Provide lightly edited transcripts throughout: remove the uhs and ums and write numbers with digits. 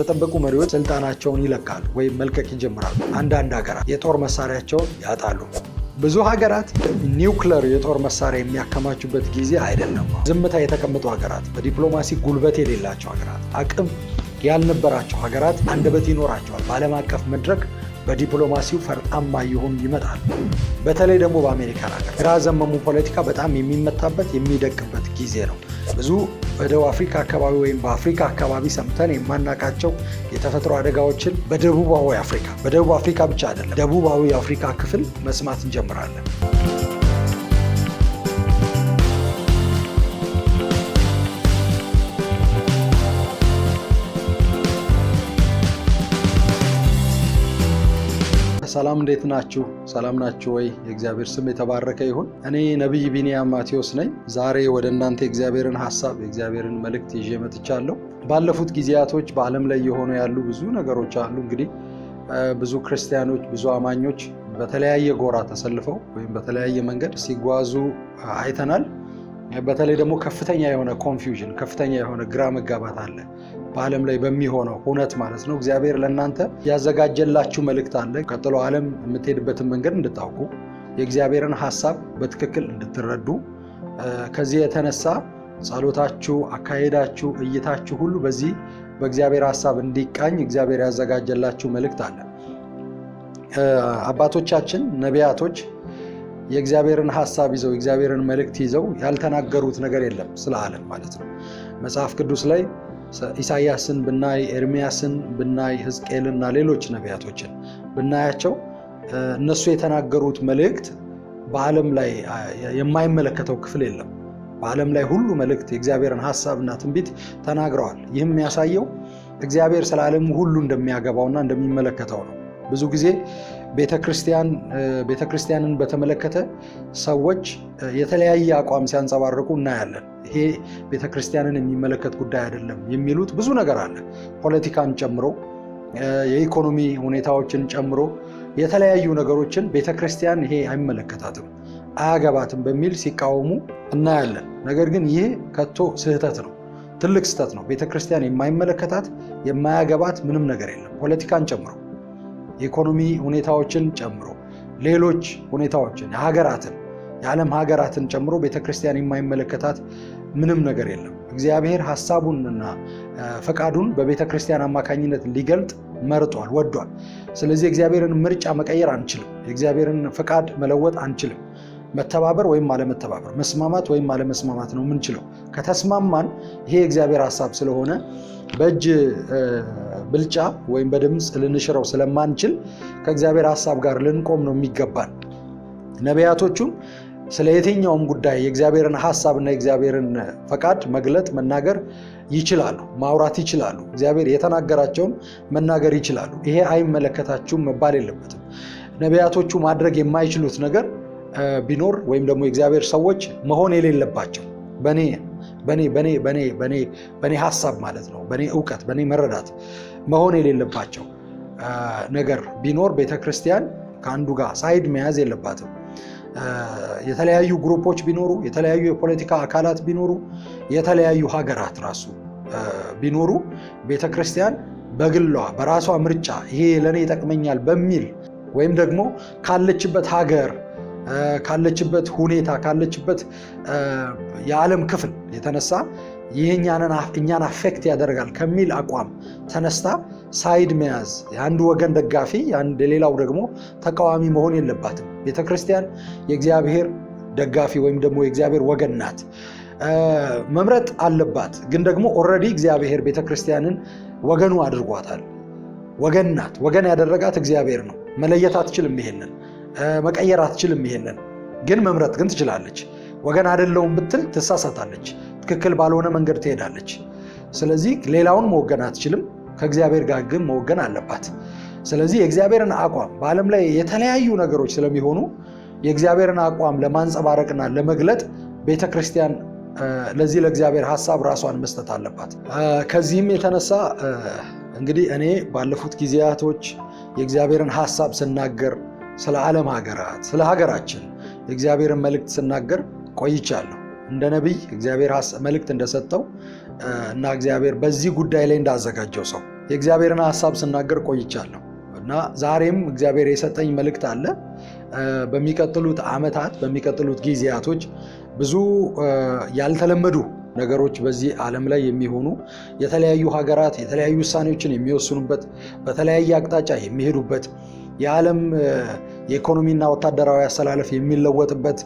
የተጠበቁ መሪዎች ስልጣናቸውን ይለቃሉ ወይም መልቀቅ ይጀምራሉ። አንዳንድ ሀገራት የጦር መሳሪያቸውን ያጣሉ። ብዙ ሀገራት ኒውክለር የጦር መሳሪያ የሚያከማቹበት ጊዜ አይደለም። ዝምታ የተቀመጡ ሀገራት፣ በዲፕሎማሲ ጉልበት የሌላቸው ሀገራት፣ አቅም ያልነበራቸው ሀገራት አንደበት ይኖራቸዋል። በዓለም አቀፍ መድረክ በዲፕሎማሲው ፈርጣማ ይሆኑ ይመጣሉ። በተለይ ደግሞ በአሜሪካን ሀገር ግራ ዘመሙ ፖለቲካ በጣም የሚመታበት የሚደቅበት ጊዜ ነው። ብዙ በደቡብ አፍሪካ አካባቢ ወይም በአፍሪካ አካባቢ ሰምተን የማናቃቸው የተፈጥሮ አደጋዎችን በደቡባዊ አፍሪካ ብቻ አይደለም፣ ደቡባዊ የአፍሪካ ክፍል መስማት እንጀምራለን። ሰላም፣ እንዴት ናችሁ? ሰላም ናችሁ ወይ? የእግዚአብሔር ስም የተባረከ ይሁን። እኔ ነቢይ ቢንያም ማቴዎስ ነኝ። ዛሬ ወደ እናንተ የእግዚአብሔርን ሐሳብ የእግዚአብሔርን መልእክት ይዤ መጥቻለሁ። ባለፉት ጊዜያቶች በዓለም ላይ የሆኑ ያሉ ብዙ ነገሮች አሉ። እንግዲህ ብዙ ክርስቲያኖች፣ ብዙ አማኞች በተለያየ ጎራ ተሰልፈው ወይም በተለያየ መንገድ ሲጓዙ አይተናል። በተለይ ደግሞ ከፍተኛ የሆነ ኮንፊውዥን፣ ከፍተኛ የሆነ ግራ መጋባት አለ በዓለም ላይ በሚሆነው እውነት ማለት ነው። እግዚአብሔር ለእናንተ ያዘጋጀላችሁ መልእክት አለ። ቀጥሎ ዓለም የምትሄድበትን መንገድ እንድታውቁ፣ የእግዚአብሔርን ሐሳብ በትክክል እንድትረዱ፣ ከዚህ የተነሳ ጸሎታችሁ፣ አካሄዳችሁ፣ እይታችሁ ሁሉ በዚህ በእግዚአብሔር ሐሳብ እንዲቃኝ እግዚአብሔር ያዘጋጀላችሁ መልእክት አለ። አባቶቻችን ነቢያቶች የእግዚአብሔርን ሐሳብ ይዘው የእግዚአብሔርን መልእክት ይዘው ያልተናገሩት ነገር የለም ስለ ዓለም ማለት ነው። መጽሐፍ ቅዱስ ላይ ኢሳይያስን ብናይ፣ ኤርሚያስን ብናይ፣ ሕዝቅኤልና ሌሎች ነቢያቶችን ብናያቸው እነሱ የተናገሩት መልእክት በዓለም ላይ የማይመለከተው ክፍል የለም። በዓለም ላይ ሁሉ መልእክት የእግዚአብሔርን ሐሳብና ትንቢት ተናግረዋል። ይህም የሚያሳየው እግዚአብሔር ስለ ዓለሙ ሁሉ እንደሚያገባውና እንደሚመለከተው ነው። ብዙ ጊዜ ቤተክርስቲያንን በተመለከተ ሰዎች የተለያየ አቋም ሲያንጸባርቁ እናያለን። ይሄ ቤተክርስቲያንን የሚመለከት ጉዳይ አይደለም የሚሉት ብዙ ነገር አለ። ፖለቲካን ጨምሮ፣ የኢኮኖሚ ሁኔታዎችን ጨምሮ የተለያዩ ነገሮችን ቤተክርስቲያን ይሄ አይመለከታትም፣ አያገባትም በሚል ሲቃወሙ እናያለን። ነገር ግን ይህ ከቶ ስህተት ነው፣ ትልቅ ስህተት ነው። ቤተክርስቲያን የማይመለከታት የማያገባት ምንም ነገር የለም። ፖለቲካን ጨምሮ፣ የኢኮኖሚ ሁኔታዎችን ጨምሮ፣ ሌሎች ሁኔታዎችን የዓለም ሀገራትን ጨምሮ ቤተክርስቲያን የማይመለከታት ምንም ነገር የለም። እግዚአብሔር ሐሳቡንና ፈቃዱን በቤተክርስቲያን አማካኝነት ሊገልጥ መርጧል፣ ወዷል። ስለዚህ የእግዚአብሔርን ምርጫ መቀየር አንችልም። የእግዚአብሔርን ፈቃድ መለወጥ አንችልም። መተባበር ወይም አለመተባበር፣ መስማማት ወይም አለመስማማት ነው የምንችለው። ከተስማማን ይሄ የእግዚአብሔር ሐሳብ ስለሆነ በእጅ ብልጫ ወይም በድምፅ ልንሽረው ስለማንችል ከእግዚአብሔር ሐሳብ ጋር ልንቆም ነው የሚገባን። ነቢያቶቹም ስለ የትኛውም ጉዳይ የእግዚአብሔርን ሐሳብና የእግዚአብሔርን ፈቃድ መግለጥ፣ መናገር ይችላሉ፣ ማውራት ይችላሉ። እግዚአብሔር የተናገራቸውን መናገር ይችላሉ። ይሄ አይመለከታችሁም መባል የለበትም። ነቢያቶቹ ማድረግ የማይችሉት ነገር ቢኖር ወይም ደግሞ የእግዚአብሔር ሰዎች መሆን የሌለባቸው በኔ ሐሳብ ማለት ነው፣ በኔ እውቀት፣ በኔ መረዳት መሆን የሌለባቸው ነገር ቢኖር ቤተክርስቲያን ከአንዱ ጋር ሳይድ መያዝ የለባትም። የተለያዩ ግሩፖች ቢኖሩ፣ የተለያዩ የፖለቲካ አካላት ቢኖሩ፣ የተለያዩ ሀገራት ራሱ ቢኖሩ ቤተክርስቲያን በግሏ በራሷ ምርጫ ይሄ ለኔ ይጠቅመኛል በሚል ወይም ደግሞ ካለችበት ሀገር፣ ካለችበት ሁኔታ፣ ካለችበት የዓለም ክፍል የተነሳ እኛን አፌክት ያደርጋል ከሚል አቋም ተነስታ ሳይድ መያዝ፣ የአንዱ ወገን ደጋፊ የሌላው ደግሞ ተቃዋሚ መሆን የለባትም። ቤተክርስቲያን የእግዚአብሔር ደጋፊ ወይም ደግሞ የእግዚአብሔር ወገን ናት። መምረጥ አለባት። ግን ደግሞ ኦልሬዲ እግዚአብሔር ቤተክርስቲያንን ወገኑ አድርጓታል። ወገን ናት። ወገን ያደረጋት እግዚአብሔር ነው። መለየት አትችልም፣ ይሄንን መቀየር አትችልም። ይሄንን ግን መምረጥ ግን ትችላለች። ወገን አይደለሁም ብትል ትሳሳታለች፣ ትክክል ባልሆነ መንገድ ትሄዳለች። ስለዚህ ሌላውን መወገን አትችልም፣ ከእግዚአብሔር ጋር ግን መወገን አለባት። ስለዚህ የእግዚአብሔርን አቋም በዓለም ላይ የተለያዩ ነገሮች ስለሚሆኑ የእግዚአብሔርን አቋም ለማንጸባረቅና ለመግለጥ ቤተክርስቲያን ለዚህ ለእግዚአብሔር ሐሳብ ራሷን መስጠት አለባት። ከዚህም የተነሳ እንግዲህ እኔ ባለፉት ጊዜያቶች የእግዚአብሔርን ሐሳብ ስናገር ስለ ዓለም ሀገራት፣ ስለ ሀገራችን የእግዚአብሔርን መልእክት ስናገር ቆይቻለሁ። እንደ ነቢይ እግዚአብሔር መልእክት እንደሰጠው እና እግዚአብሔር በዚህ ጉዳይ ላይ እንዳዘጋጀው ሰው የእግዚአብሔርን ሐሳብ ስናገር ቆይቻለሁ እና ዛሬም እግዚአብሔር የሰጠኝ መልእክት አለ። በሚቀጥሉት ዓመታት በሚቀጥሉት ጊዜያቶች ብዙ ያልተለመዱ ነገሮች በዚህ ዓለም ላይ የሚሆኑ የተለያዩ ሀገራት የተለያዩ ውሳኔዎችን የሚወስኑበት በተለያየ አቅጣጫ የሚሄዱበት የዓለም የኢኮኖሚና ወታደራዊ አሰላለፍ የሚለወጥበት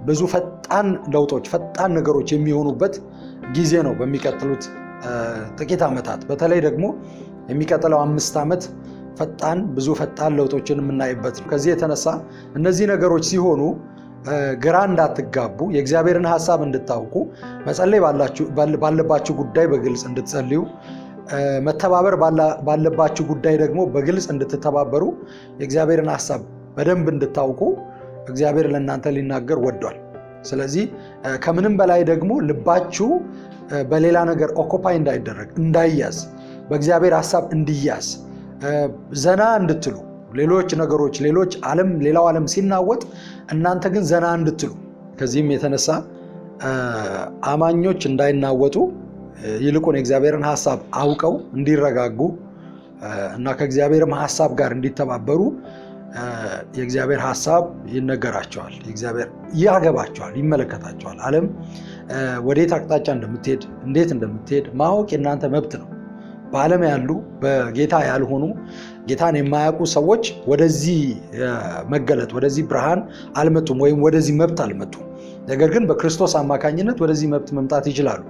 ብዙ ፈጣን ለውጦች ፈጣን ነገሮች የሚሆኑበት ጊዜ ነው በሚቀጥሉት ጥቂት ዓመታት። በተለይ ደግሞ የሚቀጥለው 5 ዓመት ብዙ ፈጣን ለውጦችን የምናይበት ነው። ከዚህ የተነሳ እነዚህ ነገሮች ሲሆኑ ግራ እንዳትጋቡ፣ የእግዚአብሔርን ሐሳብ እንድታውቁ፣ መጸለይ ባለባችሁ ጉዳይ በግልጽ እንድትጸልዩ፣ መተባበር ባለባችሁ ጉዳይ ደግሞ በግልጽ እንድትተባበሩ፣ የእግዚአብሔርን ሐሳብ በደንብ እንድታውቁ እግዚአብሔር ለእናንተ ሊናገር ወዷል። ስለዚህ ከምንም በላይ ደግሞ ልባችሁ በሌላ ነገር ኦኮፓይ እንዳይደረግ እንዳይያዝ፣ በእግዚአብሔር ሐሳብ እንዲያዝ፣ ዘና እንድትሉ ሌሎች ነገሮች ሌላው ዓለም ሲናወጥ እናንተ ግን ዘና እንድትሉ፣ ከዚህም የተነሳ አማኞች እንዳይናወጡ ይልቁን የእግዚአብሔርን ሐሳብ አውቀው እንዲረጋጉ እና ከእግዚአብሔርም ሐሳብ ጋር እንዲተባበሩ የእግዚአብሔር ሐሳብ ይነገራቸዋል። የእግዚአብሔር ያገባቸዋል፣ ይመለከታቸዋል። ዓለም ወዴት አቅጣጫ እንደምትሄድ እንዴት እንደምትሄድ ማወቅ የእናንተ መብት ነው። በዓለም ያሉ በጌታ ያልሆኑ ጌታን የማያውቁ ሰዎች ወደዚህ መገለጥ ወደዚህ ብርሃን አልመጡም፣ ወይም ወደዚህ መብት አልመጡም። ነገር ግን በክርስቶስ አማካኝነት ወደዚህ መብት መምጣት ይችላሉ።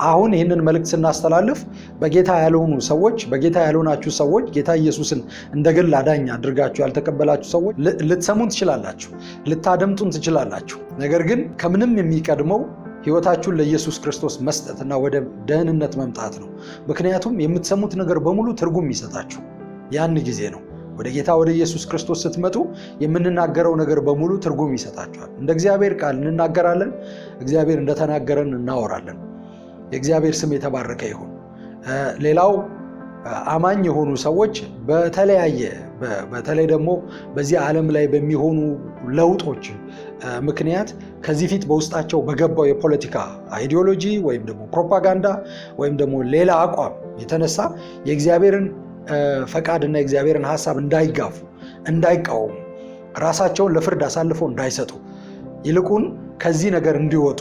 አሁን ይህንን መልእክት ስናስተላልፍ በጌታ ያልሆኑ ሰዎች፣ በጌታ ያልሆናችሁ ሰዎች፣ ጌታ ኢየሱስን እንደ ግል አዳኝ አድርጋችሁ ያልተቀበላችሁ ሰዎች ልትሰሙን ትችላላችሁ፣ ልታደምጡን ትችላላችሁ። ነገር ግን ከምንም የሚቀድመው ሕይወታችሁን ለኢየሱስ ክርስቶስ መስጠትና ወደ ደህንነት መምጣት ነው። ምክንያቱም የምትሰሙት ነገር በሙሉ ትርጉም ይሰጣችሁ ያን ጊዜ ነው። ወደ ጌታ ወደ ኢየሱስ ክርስቶስ ስትመጡ የምንናገረው ነገር በሙሉ ትርጉም ይሰጣችኋል። እንደ እግዚአብሔር ቃል እንናገራለን፣ እግዚአብሔር እንደተናገረን እናወራለን። የእግዚአብሔር ስም የተባረከ ይሁን። ሌላው አማኝ የሆኑ ሰዎች በተለይ ደግሞ በዚህ ዓለም ላይ በሚሆኑ ለውጦች ምክንያት ከዚህ ፊት በውስጣቸው በገባው የፖለቲካ አይዲዮሎጂ ወይም ደግሞ ፕሮፓጋንዳ ወይም ደግሞ ሌላ አቋም የተነሳ የእግዚአብሔርን ፈቃድና የእግዚአብሔርን ሐሳብ እንዳይጋፉ፣ እንዳይቃወሙ፣ ራሳቸውን ለፍርድ አሳልፈው እንዳይሰጡ፣ ይልቁን ከዚህ ነገር እንዲወጡ፣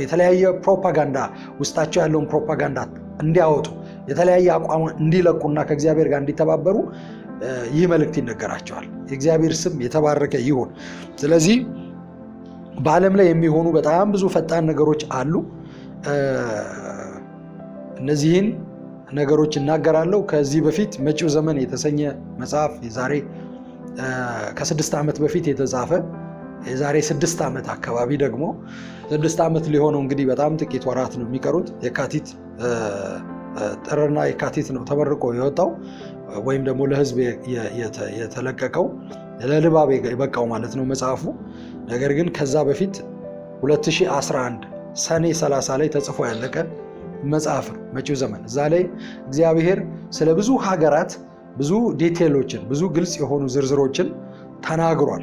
የተለያየ ፕሮፓጋንዳ ውስጣቸው ያለውን ፕሮፓጋንዳ እንዲያወጡ፣ የተለያየ አቋም እንዲለቁና ከእግዚአብሔር ጋር እንዲተባበሩ ይህ መልእክት ይነገራቸዋል። የእግዚአብሔር ስም የተባረከ ይሁን። ስለዚህ በዓለም ላይ የሚሆኑ በጣም ብዙ ፈጣን ነገሮች አሉ። እነዚህን ነገሮች እናገራለሁ። ከዚህ በፊት መጪው ዘመን የተሰኘ መጽሐፍ የዛሬ ከ6 ዓመት በፊት የተጻፈ የዛሬ 6 ዓመት አካባቢ ደግሞ 6 ዓመት ሊሆነው እንግዲህ በጣም ጥቂት ወራት ነው የሚቀሩት። ጥርና የካቲት ነው ተመርቆ የወጣው ወይም ደግሞ ለሕዝብ የተለቀቀው ለንባብ የበቃው ማለት ነው መጽሐፉ። ነገር ግን ከዛ በፊት 2011 ሰኔ 30 ላይ ተጽፎ ያለቀ መጽሐፍ ነው መጪው ዘመን። እዛ ላይ እግዚአብሔር ስለ ብዙ ሀገራት ብዙ ዲቴሎችን ብዙ ግልጽ የሆኑ ዝርዝሮችን ተናግሯል።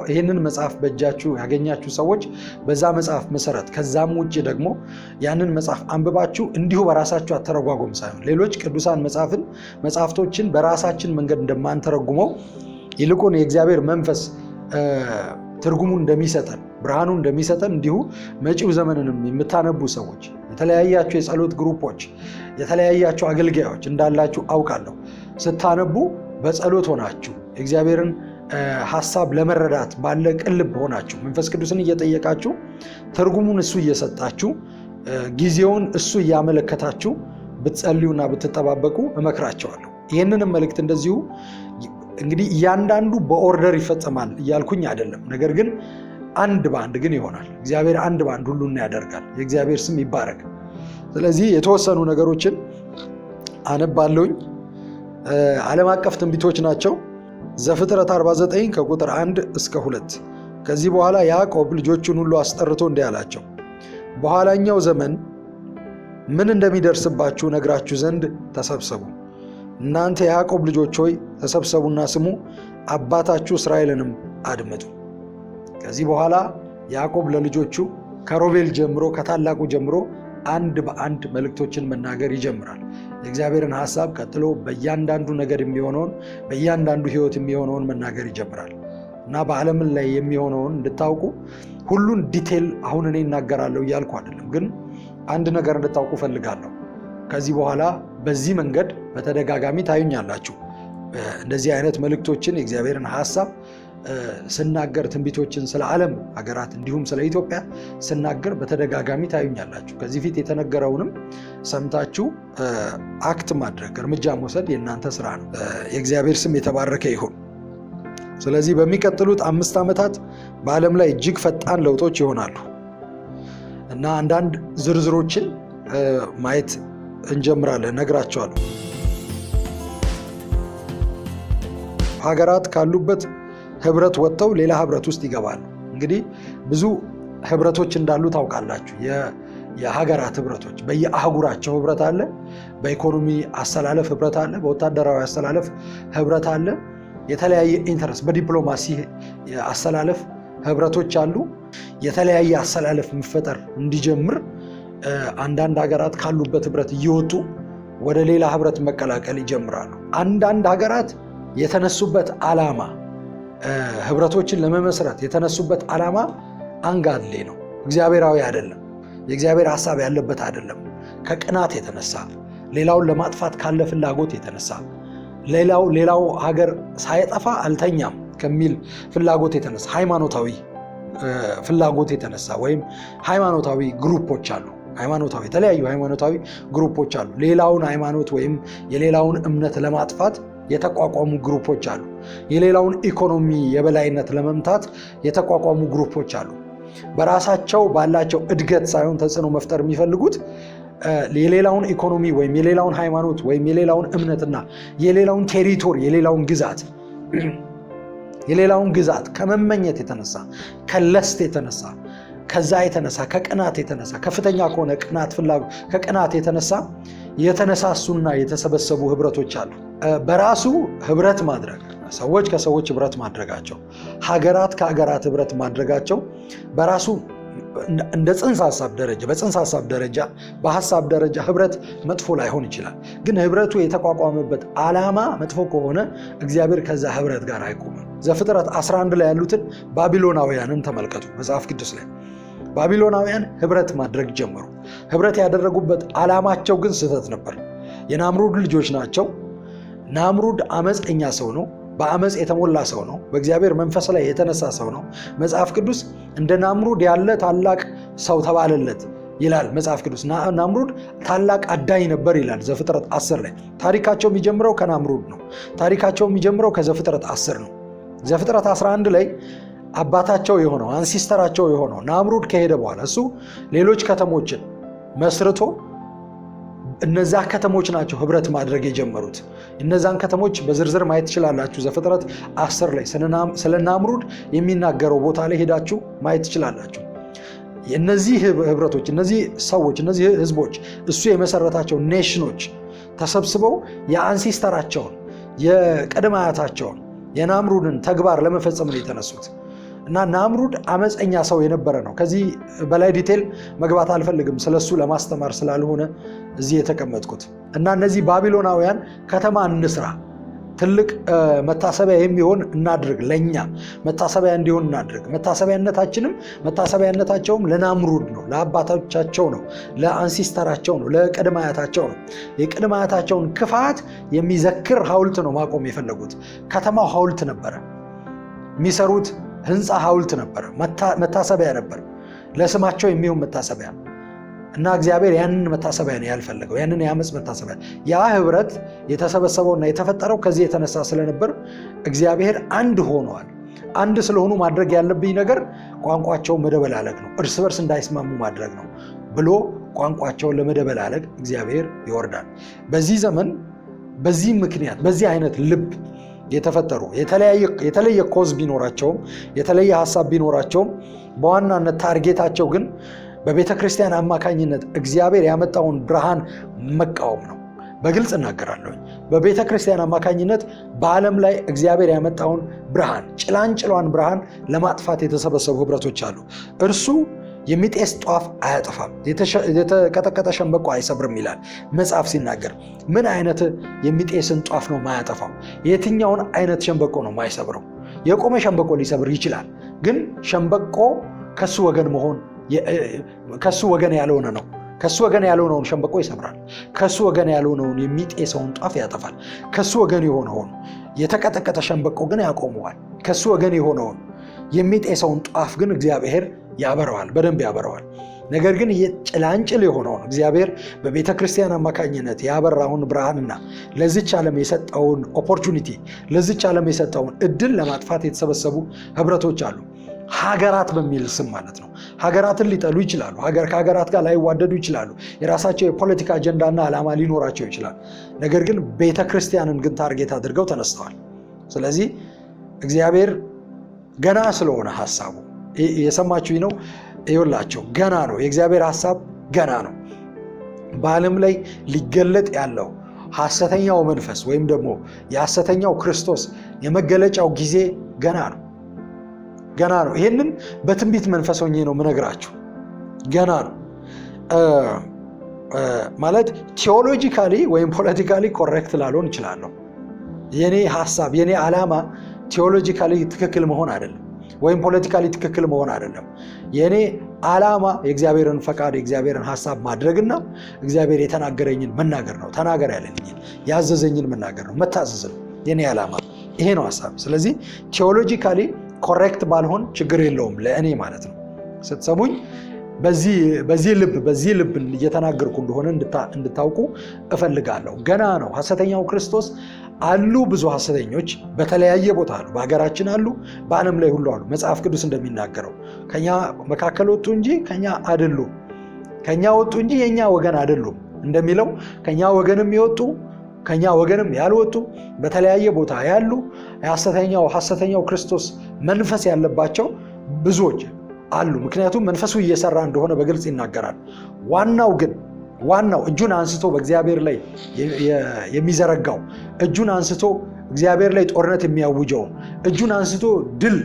ይህንን መጽሐፍ በእጃችሁ ያገኛችሁ ሰዎች በዛ መጽሐፍ መሰረት፣ ከዛም ውጭ ደግሞ ያንን መጽሐፍ አንብባችሁ እንዲሁ በራሳችሁ አተረጓጎም ሳይሆን ሌሎች ቅዱሳን መጽሐፍቶችን በራሳችን መንገድ እንደማንተረጉመው ይልቁን የእግዚአብሔር መንፈስ ትርጉሙን እንደሚሰጠን ብርሃኑን እንደሚሰጠን እንዲሁ መጪው ዘመንንም የምታነቡ ሰዎች የተለያያችሁ የጸሎት ግሩፖች የተለያያችሁ አገልጋዮች እንዳላችሁ አውቃለሁ። ስታነቡ በጸሎት ሆናችሁ የእግዚአብሔርን ሐሳብ ለመረዳት ባለ ቅልብ ሆናችሁ መንፈስ ቅዱስን እየጠየቃችሁ ትርጉሙን እሱ እየሰጣችሁ ጊዜውን እሱ እያመለከታችሁ ብትጸልዩና ብትጠባበቁ እመክራቸዋለሁ። ይህንንም መልእክት እንደዚሁ እንግዲህ እያንዳንዱ በኦርደር ይፈጸማል እያልኩኝ አይደለም። ነገር ግን አንድ በአንድ ግን ይሆናል። እግዚአብሔር አንድ በአንድ ሁሉን ያደርጋል። የእግዚአብሔር ስም ይባረክ። ስለዚህ የተወሰኑ ነገሮችን አነባለሁኝ። ዓለም አቀፍ ትንቢቶች ናቸው። ዘፍጥረት 49 ከቁጥር 1 እስከ 2 ከዚህ በኋላ ያዕቆብ ልጆቹን ሁሉ አስጠርቶ እንዲህ አላቸው፣ በኋላኛው ዘመን ምን እንደሚደርስባችሁ ነግራችሁ ዘንድ ተሰብሰቡ። እናንተ የያዕቆብ ልጆች ሆይ ተሰብሰቡና ስሙ፣ አባታችሁ እስራኤልንም አድምጡ። ከዚህ በኋላ ያዕቆብ ለልጆቹ ከሮቤል ጀምሮ ከታላቁ ጀምሮ አንድ በአንድ መልእክቶችን መናገር ይጀምራል። የእግዚአብሔርን ሐሳብ ቀጥሎ በእያንዳንዱ ነገር የሚሆነውን በእያንዳንዱ ህይወት የሚሆነውን መናገር ይጀምራል እና በዓለም ላይ የሚሆነውን እንድታውቁ ሁሉን ዲቴል አሁን እኔ እናገራለሁ እያልኩ አይደለም፣ ግን አንድ ነገር እንድታውቁ ፈልጋለሁ። ከዚህ በኋላ በዚህ መንገድ በተደጋጋሚ ታዩኛላችሁ። እንደዚህ አይነት መልእክቶችን የእግዚአብሔርን ሐሳብ ስናገር ትንቢቶችን ስለ ዓለም ሀገራት እንዲሁም ስለ ኢትዮጵያ ስናገር በተደጋጋሚ ታዩኛላችሁ። ከዚህ ፊት የተነገረውንም ሰምታችሁ አክት ማድረግ እርምጃ መውሰድ የእናንተ ስራ ነው። የእግዚአብሔር ስም የተባረከ ይሁን። ስለዚህ በሚቀጥሉት 5 ዓመታት በዓለም ላይ እጅግ ፈጣን ለውጦች ይሆናሉ እና አንዳንድ ዝርዝሮችን ማየት እንጀምራለን፣ ነግራቸዋለሁ። ሀገራት ካሉበት ህብረት ወጥተው ሌላ ህብረት ውስጥ ይገባሉ። እንግዲህ ብዙ ህብረቶች እንዳሉ ታውቃላችሁ። የሀገራት ህብረቶች በየአህጉራቸው ህብረት አለ። በኢኮኖሚ አሰላለፍ ህብረት አለ። በወታደራዊ አሰላለፍ ህብረት አለ። የተለያየ ኢንተረስት በዲፕሎማሲ አሰላለፍ ህብረቶች አሉ። የተለያየ አሰላለፍ መፈጠር እንዲጀምር አንዳንድ ሀገራት ካሉበት ህብረት እየወጡ ወደ ሌላ ህብረት መቀላቀል ይጀምራሉ። አንዳንድ ሀገራት የተነሱበት ዓላማ ህብረቶችን ለመመስረት የተነሱበት ዓላማ አንጋሌ ነው፣ እግዚአብሔራዊ አይደለም፣ የእግዚአብሔር ሐሳብ ያለበት አይደለም። ከቅናት የተነሳ ሌላውን ለማጥፋት ካለ ፍላጎት የተነሳ ሌላው ሀገር ሳይጠፋ አልተኛም ከሚል ፍላጎት የተነሳ ሃይማኖታዊ ፍላጎት የተነሳ ወይም ሃይማኖታዊ ግሩፖች አሉ። የተለያዩ ሃይማኖታዊ ግሩፖች አሉ። ሌላውን ሃይማኖት ወይም የሌላውን እምነት ለማጥፋት የተቋቋሙ ግሩፖች አሉ። የሌላውን ኢኮኖሚ የበላይነት ለመምታት የተቋቋሙ ግሩፖች አሉ። በራሳቸው ባላቸው እድገት ሳይሆን ተጽዕኖ መፍጠር የሚፈልጉት የሌላውን ኢኮኖሚ ወይም የሌላውን ሃይማኖት ወይም የሌላውን እምነትና የሌላውን ቴሪቶሪ የሌላውን ግዛት ከመመኘት የተነሳ ከለስት የተነሳ ከዛ የተነሳ ከቅናት የተነሳ ከፍተኛ ከሆነ ከቅናት የተነሳ የተነሳሱና የተሰበሰቡ ህብረቶች አሉ። በራሱ ህብረት ማድረግ ሰዎች ከሰዎች ህብረት ማድረጋቸው፣ ሀገራት ከሀገራት ህብረት ማድረጋቸው በራሱ እንደ ጽንሰ ሐሳብ ደረጃ በሐሳብ ደረጃ ህብረት መጥፎ ላይሆን ይችላል። ግን ህብረቱ የተቋቋመበት ዓላማ መጥፎ ከሆነ እግዚአብሔር ከዛ ህብረት ጋር አይቆምም። ዘፍጥረት 11 ላይ ያሉትን ባቢሎናውያንን ተመልከቱ። መጽሐፍ ቅዱስ ላይ ባቢሎናውያን ህብረት ማድረግ ጀመሩ። ህብረት ያደረጉበት ዓላማቸው ግን ስህተት ነበር። የናምሩድ ልጆች ናቸው። ናምሩድ አመፀኛ ሰው ነው። በአመፅ የተሞላ ሰው ነው። በእግዚአብሔር መንፈስ ላይ የተነሳ ሰው ነው። መጽሐፍ ቅዱስ እንደ ናምሩድ ያለ ታላቅ ሰው ተባለለት ይላል መጽሐፍ ቅዱስ። ናምሩድ ታላቅ አዳኝ ነበር ይላል ዘፍጥረት 10 ላይ። ታሪካቸው የሚጀምረው ከናምሩድ ነው። ታሪካቸው የሚጀምረው ከዘፍጥረት 10 ነው። ዘፍጥረት 11 ላይ አባታቸው የሆነው አንሲስተራቸው የሆነው ናምሩድ ከሄደ በኋላ እሱ ሌሎች ከተሞችን መስርቶ እነዛ ከተሞች ናቸው ህብረት ማድረግ የጀመሩት። እነዛን ከተሞች በዝርዝር ማየት ትችላላችሁ። ዘፍጥረት 10 ላይ ስለ ናምሩድ የሚናገረው ቦታ ላይ ሄዳችሁ ማየት ትችላላችሁ። እነዚህ ህብረቶች፣ እነዚህ ሰዎች፣ እነዚህ ህዝቦች እሱ የመሰረታቸው ኔሽኖች ተሰብስበው የአንሲስተራቸውን የቅድመ አያታቸውን የናምሩድን ተግባር ለመፈጸም ነው የተነሱት እና ናምሩድ አመፀኛ ሰው የነበረ ነው። ከዚህ በላይ ዲቴል መግባት አልፈልግም ስለሱ ለማስተማር ስላልሆነ እዚህ የተቀመጥኩት። እና እነዚህ ባቢሎናውያን ከተማ እንስራ፣ ትልቅ መታሰቢያ የሚሆን እናድርግ፣ ለኛ መታሰቢያ እንዲሆን እናድርግ። መታሰቢያነታቸውም ለናምሩድ ነው፣ ለአባቶቻቸው ነው፣ ለአንሲስተራቸው ነው፣ ለቅድመ አያታቸው ነው። የቅድመ አያታቸውን ክፋት የሚዘክር ሐውልት ነው ማቆም የፈለጉት። ከተማው ሐውልት ነበረ፣ የሚሰሩት ህንፃ ሐውልት ነበረ፣ መታሰቢያ ነበር፣ ለስማቸው የሚሆን መታሰቢያ። እና እግዚአብሔር ያንን መታሰቢያ ነው ያልፈለገው፣ ያንን የአመፅ መታሰቢያ። ያ ህብረት የተሰበሰበውና የተፈጠረው ከዚህ የተነሳ ስለነበር እግዚአብሔር አንድ ሆነዋል። አንድ ስለሆኑ ማድረግ ያለብኝ ነገር ቋንቋቸውን መደበላለቅ ነው፣ እርስ በርስ እንዳይስማሙ ማድረግ ነው ብሎ ቋንቋቸውን ለመደበላለቅ እግዚአብሔር ይወርዳል። በዚህ ዘመን በዚህ ምክንያት በዚህ አይነት ልብ የተፈጠሩ የተለየ ኮዝ ቢኖራቸውም የተለየ ሐሳብ ቢኖራቸውም በዋናነት ታርጌታቸው ግን በቤተ ክርስቲያን አማካኝነት እግዚአብሔር ያመጣውን ብርሃን መቃወም ነው። በግልጽ እናገራለሁ። በቤተ ክርስቲያን አማካኝነት በዓለም ላይ እግዚአብሔር ያመጣውን ብርሃን፣ ጭላንጭሏን ብርሃን ለማጥፋት የተሰበሰቡ ህብረቶች አሉ። እርሱ የሚጤስ ጧፍ አያጠፋም፣ የተቀጠቀጠ ሸንበቆ አይሰብርም ይላል መጽሐፍ ሲናገር። ምን አይነት የሚጤስን ጧፍ ነው ማያጠፋው? የትኛውን አይነት ሸንበቆ ነው ማይሰብረው? የቆመ ሸንበቆ ሊሰብር ይችላል፣ ግን ሸንበቆ ከሱ ወገን መሆን ከሱ ወገን ያልሆነ ነው። ከሱ ወገን ያልሆነውን ሸንበቆ ይሰብራል። ከሱ ወገን ያልሆነውን የሚጤሰውን ጧፍ ያጠፋል። ከሱ ወገን የሆነውን የተቀጠቀጠ ሸንበቆ ግን ያቆመዋል። ከሱ ወገን የሆነውን የሚጤሰውን ጧፍ ግን እግዚአብሔር ያበረዋል፣ በደንብ ያበረዋል። ነገር ግን ጭላንጭል የሆነውን እግዚአብሔር በቤተ ክርስቲያን አማካኝነት ያበራውን ብርሃንና ለዚች ዓለም የሰጠውን ኦፖርቹኒቲ፣ ለዚች ዓለም የሰጠውን እድል ለማጥፋት የተሰበሰቡ ህብረቶች አሉ። ሀገራት በሚል ስም ማለት ነው። ሀገራትን ሊጠሉ ይችላሉ። ከሀገራት ጋር ላይዋደዱ ይችላሉ። የራሳቸው የፖለቲካ አጀንዳና ዓላማ ሊኖራቸው ይችላል። ነገር ግን ቤተ ክርስቲያንን ግን ታርጌት አድርገው ተነስተዋል። ስለዚህ እግዚአብሔር ገና ስለሆነ ሀሳቡ የሰማችሁ ነው። ይኸውላቸው ገና ነው። የእግዚአብሔር ሀሳብ ገና ነው። በዓለም ላይ ሊገለጥ ያለው ሐሰተኛው መንፈስ ወይም ደግሞ የሐሰተኛው ክርስቶስ የመገለጫው ጊዜ ገና ነው። ገና ነው። ይህንን በትንቢት መንፈስ ሆኜ ነው ምነግራችሁ። ገና ነው ማለት ቴዎሎጂካሊ ወይም ፖለቲካሊ ኮሬክት ላልሆን እችላለሁ። የኔ ሀሳብ የኔ ዓላማ ቴዎሎጂካሊ ትክክል መሆን አይደለም፣ ወይም ፖለቲካሊ ትክክል መሆን አይደለም። የኔ ዓላማ የእግዚአብሔርን ፈቃድ የእግዚአብሔርን ሀሳብ ማድረግና እግዚአብሔር የተናገረኝን መናገር ነው። ተናገር ያለኝን ያዘዘኝን መናገር ነው፣ መታዘዝ ነው የኔ ዓላማ። ይሄ ነው ሀሳብ። ስለዚህ ቴዎሎጂካሊ ኮሬክት ባልሆን ችግር የለውም ለእኔ ማለት ነው። ስትሰሙኝ በዚህ ልብ እየተናገርኩ እንደሆነ እንድታውቁ እፈልጋለሁ። ገና ነው። ሐሰተኛው ክርስቶስ አሉ። ብዙ ሐሰተኞች በተለያየ ቦታ አሉ። በሀገራችን አሉ፣ በዓለም ላይ ሁሉ አሉ። መጽሐፍ ቅዱስ እንደሚናገረው ከኛ መካከል ወጡ እንጂ ከኛ አይደሉም፣ ከኛ ወጡ እንጂ የኛ ወገን አይደሉም እንደሚለው ከኛ ወገንም የወጡ ከኛ ወገንም ያልወጡ በተለያየ ቦታ ያሉ ሐሰተኛው ክርስቶስ መንፈስ ያለባቸው ብዙዎች አሉ። ምክንያቱም መንፈሱ እየሰራ እንደሆነ በግልጽ ይናገራል። ዋናው እጁን አንስቶ በእግዚአብሔር ላይ የሚዘረጋው እጁን አንስቶ እግዚአብሔር ላይ ጦርነት የሚያውጀው እጁን አንስቶ ድል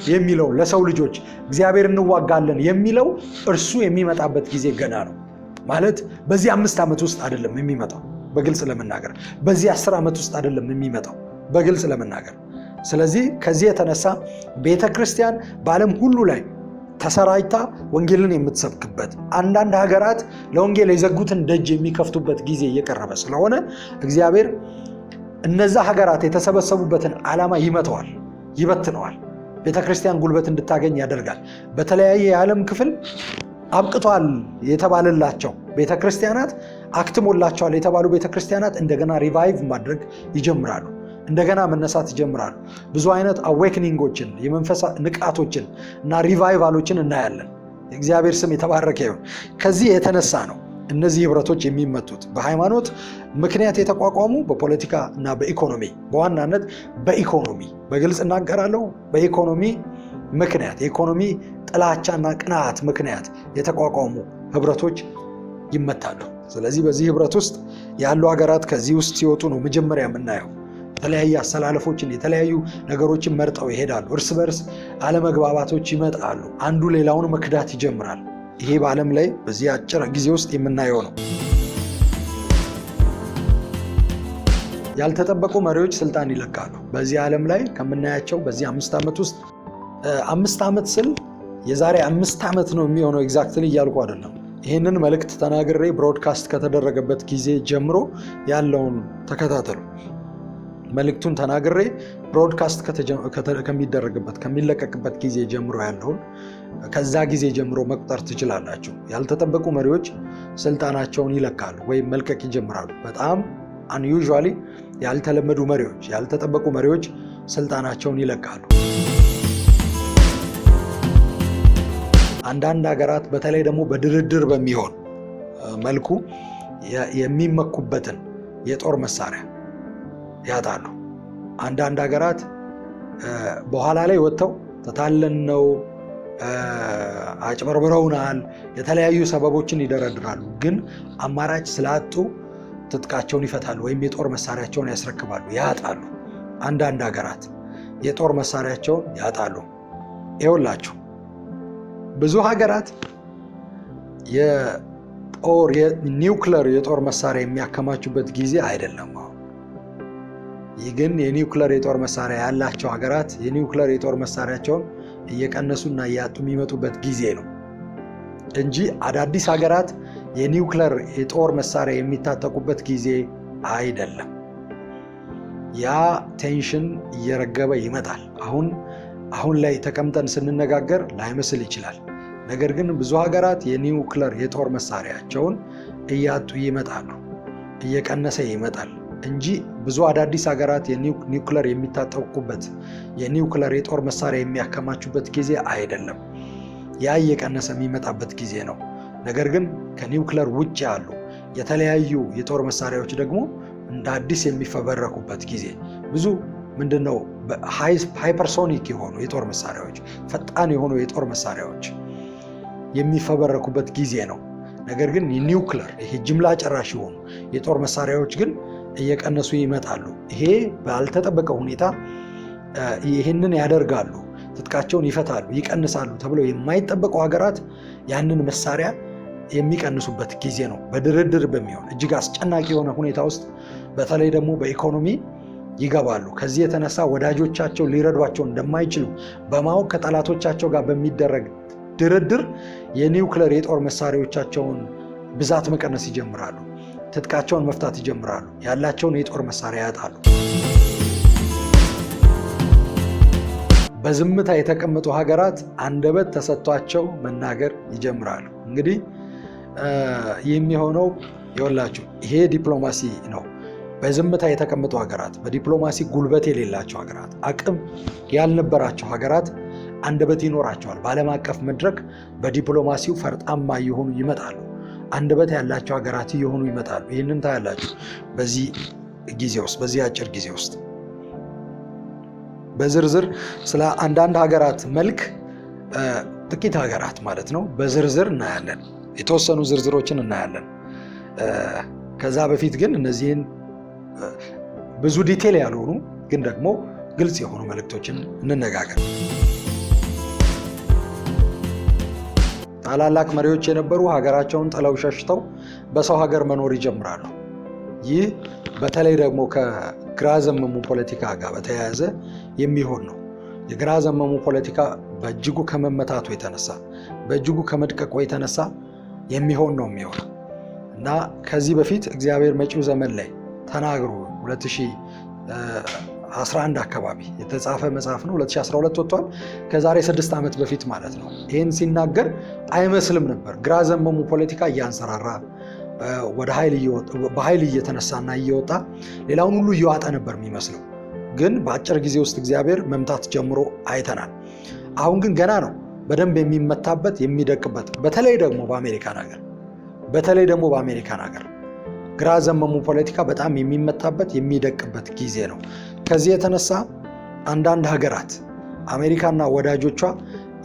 የሚለው ለሰው ልጆች እግዚአብሔር እንዋጋለን የሚለው እርሱ የሚመጣበት ጊዜ ገና ነው። ማለት በዚህ 5 ዓመት ውስጥ አይደለም የሚመጣው፣ በግልጽ ለመናገር በዚህ 10 ዓመት ውስጥ አይደለም የሚመጣው፣ በግልጽ ለመናገር። ስለዚህ ከዚህ የተነሳ ቤተ ክርስቲያን በዓለም ሁሉ ላይ ተሰራጭታ ወንጌልን የምትሰብክበት፣ አንዳንድ ሀገራት ለወንጌል የዘጉትን ደጅ የሚከፍቱበት ጊዜ እየቀረበ ስለሆነ እግዚአብሔር እነዛ ሀገራት የተሰበሰቡበትን ዓላማ ይመተዋል፣ ይበትነዋል። ቤተ ክርስቲያን ጉልበት እንድታገኝ ያደርጋል። በተለያየ የዓለም ክፍል አብቅቷል የተባለላቸው ቤተ ክርስቲያናት፣ አክትሞላቸዋል የተባሉ ቤተ ክርስቲያናት እንደገና ሪቫይቭ ማድረግ ይጀምራሉ፣ እንደገና መነሳት ይጀምራሉ። ብዙ አይነት አዌክኒንጎችን፣ የመንፈስ ንቃቶችን እና ሪቫይቫሎችን እናያለን። የእግዚአብሔር ስም የተባረከ ይሁን። ከዚህ የተነሳ ነው እነዚህ ህብረቶች የሚመቱት። በሃይማኖት ምክንያት የተቋቋሙ፣ በፖለቲካ እና በኢኮኖሚ፣ በዋናነት በኢኮኖሚ በግልጽ እናገራለሁ። በኢኮኖሚ ምክንያት የኢኮኖሚ ጥላቻና ቅናት ምክንያት የተቋቋሙ ህብረቶች ይመታሉ። ስለዚህ በዚህ ህብረት ውስጥ ያሉ ሀገራት ከዚህ ውስጥ ሲወጡ ነው መጀመሪያ የምናየው። የተለያዩ አሰላለፎችን የተለያዩ ነገሮችን መርጠው ይሄዳሉ። እርስ በርስ አለመግባባቶች ይመጣሉ። አንዱ ሌላውን መክዳት ይጀምራል። ይሄ በዓለም ላይ በዚህ አጭር ጊዜ ውስጥ የምናየው ነው። ያልተጠበቁ መሪዎች ስልጣን ይለቃሉ። በዚህ ዓለም ላይ ከምናያቸው በዚህ 5 ዓመት ውስጥ 5 ዓመት ስል የዛሬ 5 ዓመት ነው የሚሆነው ኤግዛክትሊ እያልኩ አይደለም። ይህንን መልእክት ተናግሬ ብሮድካስት ከተደረገበት ጊዜ ጀምሮ ያለውን ተከታተሉ። መልእክቱን ተናግሬ ብሮድካስት ከሚደረግበት ከሚለቀቅበት ጊዜ ጀምሮ ያለውን ከዛ ጊዜ ጀምሮ መቁጠር ትችላላችሁ። ያልተጠበቁ መሪዎች ስልጣናቸውን ይለቃሉ ወይም መልቀቅ ይጀምራሉ። በጣም አንዩዥዋሊ ያልተለመዱ መሪዎች፣ ያልተጠበቁ መሪዎች ስልጣናቸውን ይለቃሉ። አንዳንድ ሀገራት በተለይ ደግሞ በድርድር በሚሆን መልኩ የሚመኩበትን የጦር መሳሪያ ያጣሉ። አንዳንድ ሀገራት በኋላ ላይ ወጥተው ተታለን ነው፣ አጭበርብረውናል፣ የተለያዩ ሰበቦችን ይደረድራሉ። ግን አማራጭ ስላጡ ትጥቃቸውን ይፈታሉ ወይም የጦር መሳሪያቸውን ያስረክባሉ፣ ያጣሉ። አንዳንድ ሀገራት የጦር መሳሪያቸውን ያጣሉ። ይኸውላችሁ ብዙ ሀገራት የኒውክለር የጦር መሳሪያ የሚያከማቹበት ጊዜ አይደለም። ይህ ግን የኒውክለር የጦር መሳሪያ ያላቸው ሀገራት የኒውክለር የጦር መሳሪያቸውን እየቀነሱና እያጡ የሚመጡበት ጊዜ ነው እንጂ አዳዲስ ሀገራት የኒውክለር የጦር መሳሪያ የሚታጠቁበት ጊዜ አይደለም። ያ ቴንሽን እየረገበ ይመጣል። አሁን ላይ ተቀምጠን ስንነጋገር ላይመስል ይችላል። ነገር ግን ብዙ ሀገራት የኒውክለር የጦር መሳሪያቸውን እያጡ ይመጣሉ፣ እየቀነሰ ይመጣል እንጂ ብዙ አዳዲስ ሀገራት የኒውክለር የሚታጠቁበት የኒውክለር የጦር መሳሪያ የሚያከማቹበት ጊዜ አይደለም። ያ እየቀነሰ የሚመጣበት ጊዜ ነው። ነገር ግን ከኒውክለር ውጭ ያሉ የተለያዩ የጦር መሳሪያዎች ደግሞ እንደ አዲስ የሚፈበረኩበት ጊዜ ብዙ ምንድነው ሃይፐርሶኒክ የሆኑ የጦር መሳሪያዎች፣ ፈጣን የሆኑ የጦር መሳሪያዎች የሚፈበረኩበት ጊዜ ነው። ነገር ግን የኒውክለር ይሄ ጅምላ ጨራሽ የሆኑ የጦር መሳሪያዎች ግን እየቀነሱ ይመጣሉ። ይሄ ባልተጠበቀ ሁኔታ ይህንን ያደርጋሉ፣ ትጥቃቸውን ይፈታሉ፣ ይቀንሳሉ ተብለው የማይጠበቁ ሀገራት ያንን መሳሪያ የሚቀንሱበት ጊዜ ነው። በድርድር በሚሆን እጅግ አስጨናቂ የሆነ ሁኔታ ውስጥ በተለይ ደግሞ በኢኮኖሚ ይገባሉ። ከዚህ የተነሳ ወዳጆቻቸው ሊረዷቸው እንደማይችሉ በማወቅ ከጠላቶቻቸው ጋር በሚደረግ ድርድር የኒውክለር የጦር መሳሪያዎቻቸውን ብዛት መቀነስ ይጀምራሉ። ትጥቃቸውን መፍታት ይጀምራሉ። ያላቸውን የጦር መሳሪያ ያጣሉ። በዝምታ የተቀመጡ ሀገራት አንደበት ተሰጥቷቸው መናገር ይጀምራሉ። እንግዲህ የሚሆነው ይኸውላችሁ ይሄ ዲፕሎማሲ ነው። በዝምታ የተቀመጡ ሀገራት፣ በዲፕሎማሲ ጉልበት የሌላቸው ሀገራት፣ አቅም ያልነበራቸው ሀገራት አንደበት ይኖራቸዋል። በዓለም አቀፍ መድረክ በዲፕሎማሲው ፈርጣማ እየሆኑ ይመጣሉ። አንደበት ያላቸው ሀገራት እየሆኑ ይመጣሉ። ይህንን ታያላችሁ በዚህ ጊዜ ውስጥ፣ በዚህ አጭር ጊዜ ውስጥ በዝርዝር ስለ አንዳንድ ሀገራት መልክ ጥቂት ሀገራት ማለት ነው በዝርዝር እናያለን። የተወሰኑ ዝርዝሮችን እናያለን። ከዛ በፊት ግን እነዚህን ብዙ ዲቴል ያልሆኑ ግን ደግሞ ግልጽ የሆኑ መልእክቶችን እንነጋገር። ታላላቅ መሪዎች የነበሩ ሀገራቸውን ጥለው ሸሽተው በሰው ሀገር መኖር ይጀምራሉ። ይህ በተለይ ደግሞ ከግራ ዘመሙ ፖለቲካ ጋር በተያያዘ የሚሆን ነው። የግራ ዘመሙ ፖለቲካ በእጅጉ ከመመታቱ የተነሳ በእጅጉ ከመድቀቁ የተነሳ የሚሆን ነው የሚሆነው እና ከዚህ በፊት እግዚአብሔር መጪው ዘመን ላይ ተናግሮ 2011 አካባቢ የተጻፈ መጽሐፍ ነው። 2012 ወጥቷል። ከዛሬ 6 ዓመት በፊት ማለት ነው። ይህን ሲናገር አይመስልም ነበር። ግራ ዘመሙ ፖለቲካ እያንሰራራ በኃይል እየተነሳና እየወጣ ሌላውን ሁሉ እየዋጠ ነበር የሚመስለው። ግን በአጭር ጊዜ ውስጥ እግዚአብሔር መምታት ጀምሮ አይተናል። አሁን ግን ገና ነው በደንብ የሚመታበት የሚደቅበት። በተለይ ደግሞ በአሜሪካን ሀገር ግራ ዘመሙ ፖለቲካ በጣም የሚመታበት የሚደቅበት ጊዜ ነው። ከዚህ የተነሳ አንዳንድ ሀገራት አሜሪካና ወዳጆቿ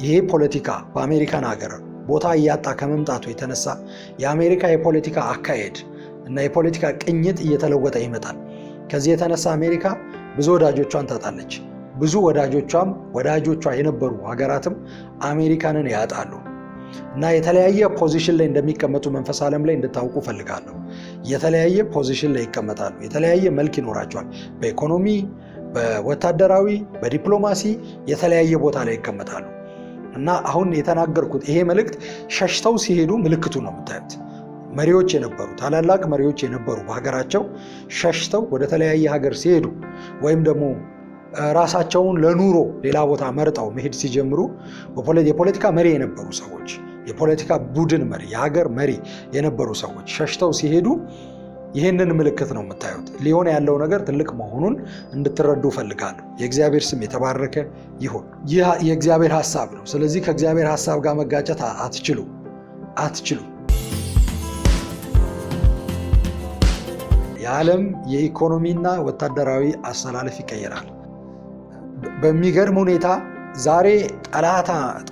ይሄ ፖለቲካ በአሜሪካን ሀገር ቦታ እያጣ ከመምጣቱ የተነሳ የአሜሪካ የፖለቲካ አካሄድ እና የፖለቲካ ቅኝት እየተለወጠ ይመጣል። ከዚህ የተነሳ አሜሪካ ብዙ ወዳጆቿን ታጣለች። ብዙ ወዳጆቿ የነበሩ ሀገራትም አሜሪካንን ያጣሉ እና የተለያየ ፖዚሽን ላይ እንደሚቀመጡ መንፈስ ዓለም ላይ እንድታውቁ ፈልጋለሁ። የተለያየ ፖዚሽን ላይ ይቀመጣሉ። የተለያየ መልክ ይኖራቸዋል። በኢኮኖሚ፣ በወታደራዊ፣ በዲፕሎማሲ የተለያየ ቦታ ላይ ይቀመጣሉ እና አሁን የተናገርኩት ይሄ መልእክት ሸሽተው ሲሄዱ ምልክቱ ነው የምታዩት። መሪዎች የነበሩ ታላላቅ መሪዎች የነበሩ በሀገራቸው ሸሽተው ወደ ተለያየ ሀገር ሲሄዱ ወይም ደግሞ ራሳቸውን ለኑሮ ሌላ ቦታ መርጠው መሄድ ሲጀምሩ የፖለቲካ መሪ የነበሩ ሰዎች፣ የፖለቲካ ቡድን መሪ፣ የሀገር መሪ የነበሩ ሰዎች ሸሽተው ሲሄዱ ይህንን ምልክት ነው የምታዩት። ሊሆን ያለው ነገር ትልቅ መሆኑን እንድትረዱ ፈልጋለሁ። የእግዚአብሔር ስም የተባረከ ይሁን። ይህ የእግዚአብሔር ሐሳብ ነው። ስለዚህ ከእግዚአብሔር ሐሳብ ጋር መጋጨት አትችሉም። የዓለም የኢኮኖሚና ወታደራዊ አሰላለፍ ይቀየራል። በሚገርም ሁኔታ ዛሬ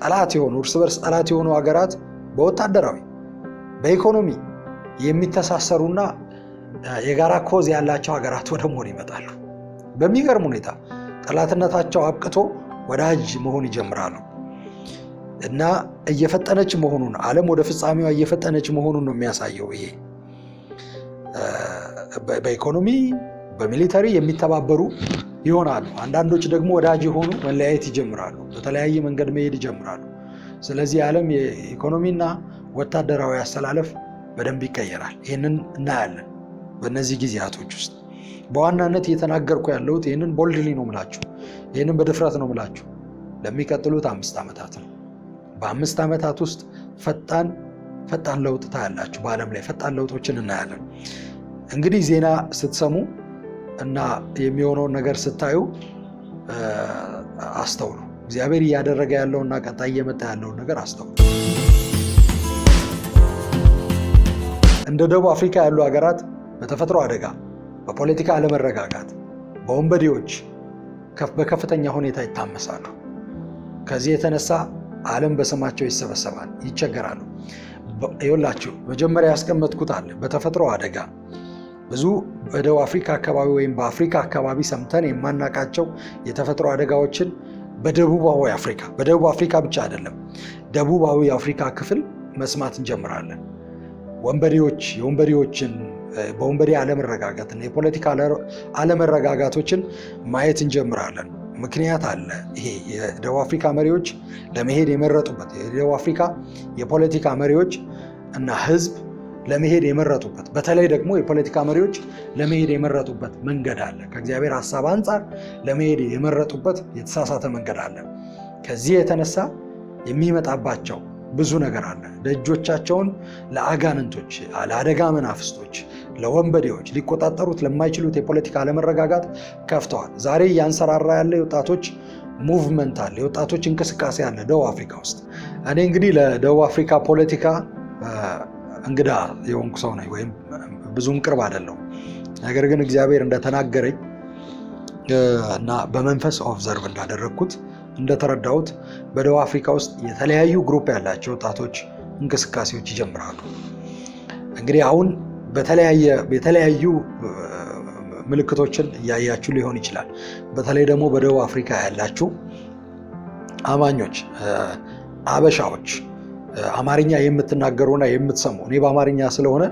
ጠላት የሆኑ እርስ በርስ ጠላት የሆኑ ሀገራት በወታደራዊ በኢኮኖሚ የሚተሳሰሩና የጋራ ኮዝ ያላቸው ሀገራት ወደ መሆን ይመጣሉ። በሚገርም ሁኔታ ጠላትነታቸው አብቅቶ ወዳጅ መሆን ይጀምራሉ። እና እየፈጠነች መሆኑን ዓለም ወደ ፍጻሜዋ እየፈጠነች መሆኑን ነው የሚያሳየው። ይሄ በኢኮኖሚ በሚሊተሪ የሚተባበሩ ይሆናሉ። አንዳንዶች ደግሞ ወዳጅ የሆኑ መለያየት ይጀምራሉ፣ በተለያየ መንገድ መሄድ ይጀምራሉ። ስለዚህ የዓለም የኢኮኖሚና ወታደራዊ አስተላለፍ በደንብ ይቀየራል። ይህንን እናያለን በእነዚህ ጊዜያቶች ውስጥ። በዋናነት እየተናገርኩ ያለሁት ይህንን ቦልድሊ ነው ምላችሁ፣ ይህንን በድፍረት ነው ምላችሁ። ለሚቀጥሉት 5 ዓመታት ነው። በ5 ዓመታት ውስጥ ፈጣን ለውጥ ታያላችሁ። በዓለም ላይ ፈጣን ለውጦችን እናያለን። እንግዲህ ዜና ስትሰሙ እና የሚሆነውን ነገር ስታዩ አስተውሉ። እግዚአብሔር እያደረገ ያለውና ቀጣይ እየመጣ ያለውን ነገር አስተውሉ። እንደ ደቡብ አፍሪካ ያሉ ሀገራት በተፈጥሮ አደጋ፣ በፖለቲካ አለመረጋጋት፣ በወንበዴዎች በከፍተኛ ሁኔታ ይታመሳሉ። ከዚህ የተነሳ ዓለም በስማቸው ይሰበሰባል፣ ይቸገራሉ። ይኸውላችሁ መጀመሪያ ያስቀመጥኩት አለ። በተፈጥሮ አደጋ ብዙ በደቡብ አፍሪካ አካባቢ ወይም በአፍሪካ አካባቢ ሰምተን የማናቃቸው የተፈጥሮ አደጋዎችን በደቡብ አፍሪካ ብቻ አይደለም፣ ደቡባዊ የአፍሪካ ክፍል መስማት እንጀምራለን። በወንበዴ አለመረጋጋትና የፖለቲካ አለመረጋጋቶችን ማየት እንጀምራለን። ምክንያት አለ። ይሄ የደቡብ አፍሪካ መሪዎች ለመሄድ የመረጡበት የደቡብ አፍሪካ የፖለቲካ መሪዎች እና ሕዝብ ለመሄድ የመረጡበት በተለይ ደግሞ የፖለቲካ መሪዎች ለመሄድ የመረጡበት መንገድ አለ። ከእግዚአብሔር ሐሳብ አንጻር ለመሄድ የመረጡበት የተሳሳተ መንገድ አለ። ከዚህ የተነሳ የሚመጣባቸው ብዙ ነገር አለ። ደጆቻቸውን ለአጋንንቶች፣ ለአደጋ መናፍስቶች፣ ለወንበዴዎች ሊቆጣጠሩት ለማይችሉት የፖለቲካ አለመረጋጋት ከፍተዋል። ዛሬ እያንሰራራ ያለ የወጣቶች ሙቭመንት አለ፣ የወጣቶች እንቅስቃሴ አለ ደቡብ አፍሪካ ውስጥ። እኔ እንግዲህ ለደቡብ አፍሪካ ፖለቲካ እንግዳ የሆንኩ ሰው ነኝ፣ ወይም ብዙም ቅርብ አይደለሁም። ነገር ግን እግዚአብሔር እንደተናገረኝ እና በመንፈስ ኦብዘርቭ እንዳደረግኩት እንደተረዳሁት በደቡብ አፍሪካ ውስጥ የተለያዩ ግሩፕ ያላቸው ወጣቶች እንቅስቃሴዎች ይጀምራሉ። እንግዲህ አሁን የተለያዩ ምልክቶችን እያያችሁ ሊሆን ይችላል። በተለይ ደግሞ በደቡብ አፍሪካ ያላችሁ አማኞች፣ አበሻዎች፣ አማርኛ የምትናገሩና የምትሰሙ፣ እኔ በአማርኛ ስለሆነ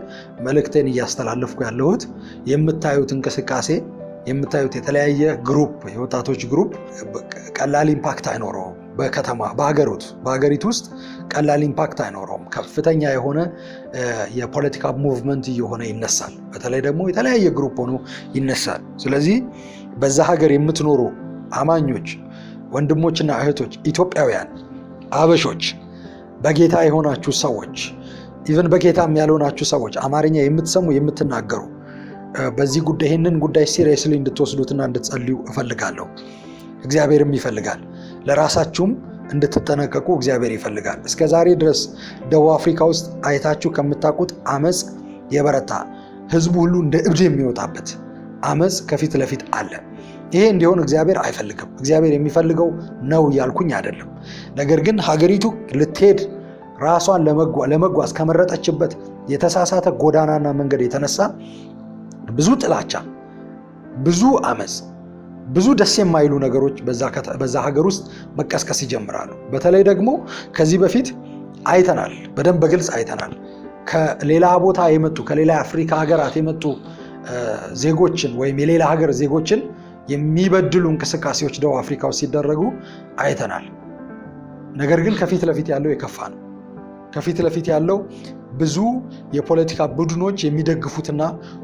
መልእክቴን እያስተላለፍኩ ያለሁት፣ የምታዩት እንቅስቃሴ የምታዩት የተለያየ ግሩፕ የወጣቶች ግሩፕ ቀላል ኢምፓክት አይኖረውም። በሀገሪቱ ውስጥ ቀላል ኢምፓክት አይኖረውም። ከፍተኛ የሆነ የፖለቲካ ሙቭመንት እየሆነ ይነሳል። በተለይ ደግሞ የተለያየ ግሩፕ ሆኖ ይነሳል። ስለዚህ በዛ ሀገር የምትኖሩ አማኞች ወንድሞችና እህቶች፣ ኢትዮጵያውያን፣ አበሾች፣ በጌታ የሆናችሁ ሰዎች፣ ኢቨን በጌታም ያልሆናችሁ ሰዎች፣ አማርኛ የምትሰሙ የምትናገሩ በዚህ ጉዳይ ይህንን ጉዳይ ሲሪየስሊ እንድትወስዱትና እንድትጸልዩ እፈልጋለሁ። እግዚአብሔርም ይፈልጋል። ለራሳችሁም እንድትጠነቀቁ እግዚአብሔር ይፈልጋል። እስከ ዛሬ ድረስ ደቡብ አፍሪካ ውስጥ አይታችሁ ከምታውቁት አመፅ የበረታ ህዝቡ ሁሉ እንደ እብድ የሚወጣበት አመፅ ከፊት ለፊት አለ። ይሄ እንዲሆን እግዚአብሔር አይፈልግም። እግዚአብሔር የሚፈልገው ነው እያልኩኝ አይደለም። ነገር ግን ሀገሪቱ ልትሄድ ራሷን ለመጓዝ ከመረጠችበት የተሳሳተ ጎዳናና መንገድ የተነሳ ብዙ ጥላቻ፣ ብዙ አመፅ፣ ብዙ ደስ የማይሉ ነገሮች በዛ ሀገር ውስጥ መቀስቀስ ይጀምራሉ። በተለይ ደግሞ ከዚህ በፊት አይተናል፣ በደንብ በግልጽ አይተናል። ከሌላ ቦታ የመጡ ከሌላ የአፍሪካ ሀገራት የመጡ ዜጎችን ወይም የሌላ ሀገር ዜጎችን የሚበድሉ እንቅስቃሴዎች ደቡብ አፍሪካ ውስጥ ሲደረጉ አይተናል። ነገር ግን ከፊት ለፊት ያለው የከፋ ነው። ከፊት ለፊት ያለው ብዙ የፖለቲካ ቡድኖች የሚደግፉትና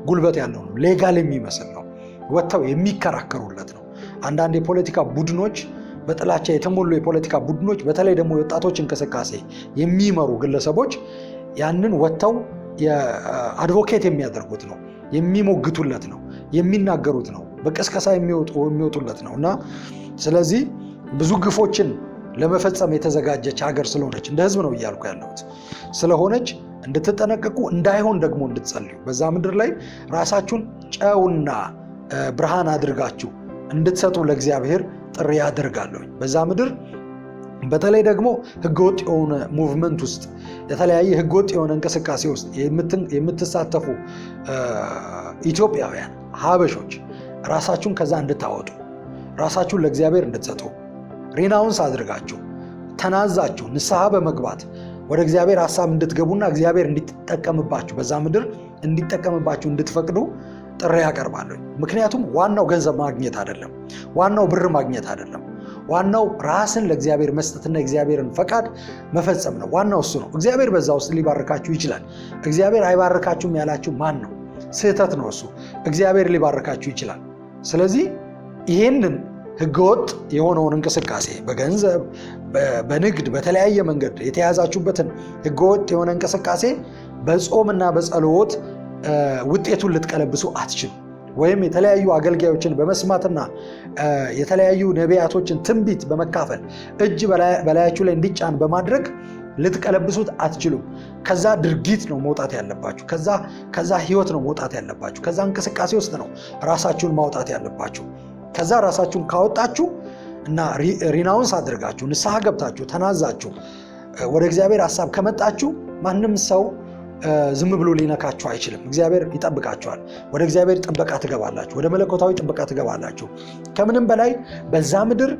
ጉልበት ያለው ነው። ሌጋል የሚመስል ነው። ወጥተው የሚከራከሩለት ነው። አንዳንድ የፖለቲካ ቡድኖች፣ በጥላቻ የተሞሉ የፖለቲካ ቡድኖች፣ በተለይ ደግሞ የወጣቶች እንቅስቃሴ የሚመሩ ግለሰቦች ያንን ወጥተው የአድቮኬት የሚያደርጉት ነው፣ የሚሞግቱለት ነው፣ የሚናገሩት ነው፣ በቅስቀሳ የሚወጡለት ነው እና ስለዚህ ብዙ ግፎችን ለመፈጸም የተዘጋጀች ሀገር ስለሆነች እንደ ህዝብ ነው እያልኩ ያለሁት ስለሆነች እንድትጠነቀቁ እንዳይሆን ደግሞ እንድትጸልዩ በዛ ምድር ላይ ራሳችሁን ጨውና ብርሃን አድርጋችሁ እንድትሰጡ ለእግዚአብሔር ጥሪ አደርጋለሁ። በዛ ምድር በተለይ ደግሞ ህገወጥ የሆነ ሙቭመንት ውስጥ የተለያየ ህገወጥ የሆነ እንቅስቃሴ ውስጥ የምትሳተፉ ኢትዮጵያውያን፣ ሀበሾች ራሳችሁን ከዛ እንድታወጡ ራሳችሁን ለእግዚአብሔር እንድትሰጡ ሪናውንስ አድርጋችሁ ተናዛችሁ ንስሐ በመግባት ወደ እግዚአብሔር ሐሳብ እንድትገቡና እግዚአብሔር እንዲጠቀምባችሁ በዛ ምድር እንዲጠቀምባችሁ እንድትፈቅዱ ጥሪ ያቀርባለሁ። ምክንያቱም ዋናው ገንዘብ ማግኘት አይደለም፣ ዋናው ብር ማግኘት አይደለም። ዋናው ራስን ለእግዚአብሔር መስጠትና የእግዚአብሔርን ፈቃድ መፈጸም ነው። ዋናው እሱ ነው። እግዚአብሔር በዛ ውስጥ ሊባርካችሁ ይችላል። እግዚአብሔር አይባርካችሁም ያላችሁ ማን ነው? ስህተት ነው እሱ። እግዚአብሔር ሊባርካችሁ ይችላል። ስለዚህ ይሄንን ህገወጥ የሆነውን እንቅስቃሴ በገንዘብ በንግድ በተለያየ መንገድ የተያዛችሁበትን ህገወጥ የሆነ እንቅስቃሴ በጾምና በጸሎት ውጤቱን ልትቀለብሱ አትችሉ። ወይም የተለያዩ አገልጋዮችን በመስማትና የተለያዩ ነቢያቶችን ትንቢት በመካፈል እጅ በላያችሁ ላይ እንዲጫን በማድረግ ልትቀለብሱት አትችሉም። ከዛ ድርጊት ነው መውጣት ያለባችሁ። ከዛ ህይወት ነው መውጣት ያለባችሁ። ከዛ እንቅስቃሴ ውስጥ ነው ራሳችሁን ማውጣት ያለባችሁ። ከዛ ራሳችሁን ካወጣችሁ እና ሪናውንስ አድርጋችሁ ንስሐ ገብታችሁ ተናዛችሁ ወደ እግዚአብሔር ሐሳብ ከመጣችሁ ማንም ሰው ዝም ብሎ ሊነካችሁ አይችልም። እግዚአብሔር ይጠብቃችኋል። ወደ እግዚአብሔር ጥበቃ ትገባላችሁ። ወደ መለኮታዊ ጥበቃ ትገባላችሁ። ከምንም በላይ በዛ ምድር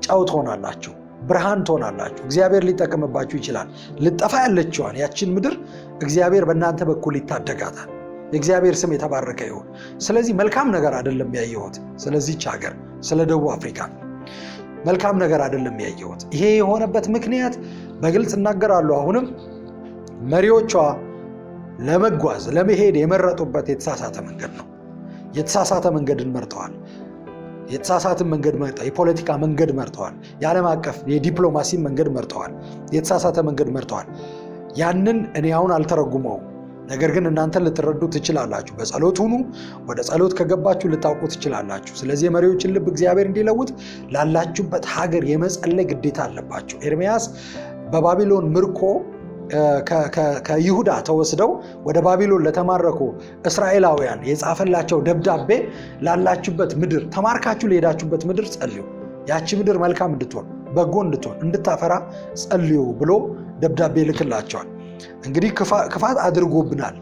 ጨው ትሆናላችሁ፣ ብርሃን ትሆናላችሁ። እግዚአብሔር ሊጠቀምባችሁ ይችላል። ልጠፋ ያለችዋን ያችን ምድር እግዚአብሔር በእናንተ በኩል ይታደጋታል። የእግዚአብሔር ስም የተባረከ ይሁን። ስለዚህ መልካም ነገር አይደለም ያየሁት ስለዚህች ሀገር፣ ስለ ደቡብ አፍሪካ መልካም ነገር አይደለም ያየሁት። ይሄ የሆነበት ምክንያት በግልጽ እናገራለሁ። አሁንም መሪዎቿ ለመጓዝ ለመሄድ የመረጡበት የተሳሳተ መንገድ ነው። የተሳሳተ መንገድን መርጠዋል። የተሳሳተ መንገድ መርጠዋል። የፖለቲካ መንገድ መርጠዋል። የዓለም አቀፍ የዲፕሎማሲ መንገድ መርጠዋል። የተሳሳተ መንገድ መርጠዋል። ያንን እኔ አሁን አልተረጉመውም። ነገር ግን እናንተ ልትረዱ ትችላላችሁ። በጸሎት ሁኑ። ወደ ጸሎት ከገባችሁ ልታውቁ ትችላላችሁ። ስለዚህ የመሪዎችን ልብ እግዚአብሔር እንዲለውጥ ላላችሁበት ሀገር የመጸለይ ግዴታ አለባችሁ። ኤርምያስ በባቢሎን ምርኮ ከይሁዳ ተወስደው ወደ ባቢሎን ለተማረኩ እስራኤላውያን የጻፈላቸው ደብዳቤ ላላችሁበት ምድር፣ ተማርካችሁ ለሄዳችሁበት ምድር ጸልዩ፣ ያቺ ምድር መልካም እንድትሆን በጎ እንድትሆን እንድታፈራ ጸልዩ ብሎ ደብዳቤ ልክላቸዋል። እንግዲህ ክፋት አድርጎብናል።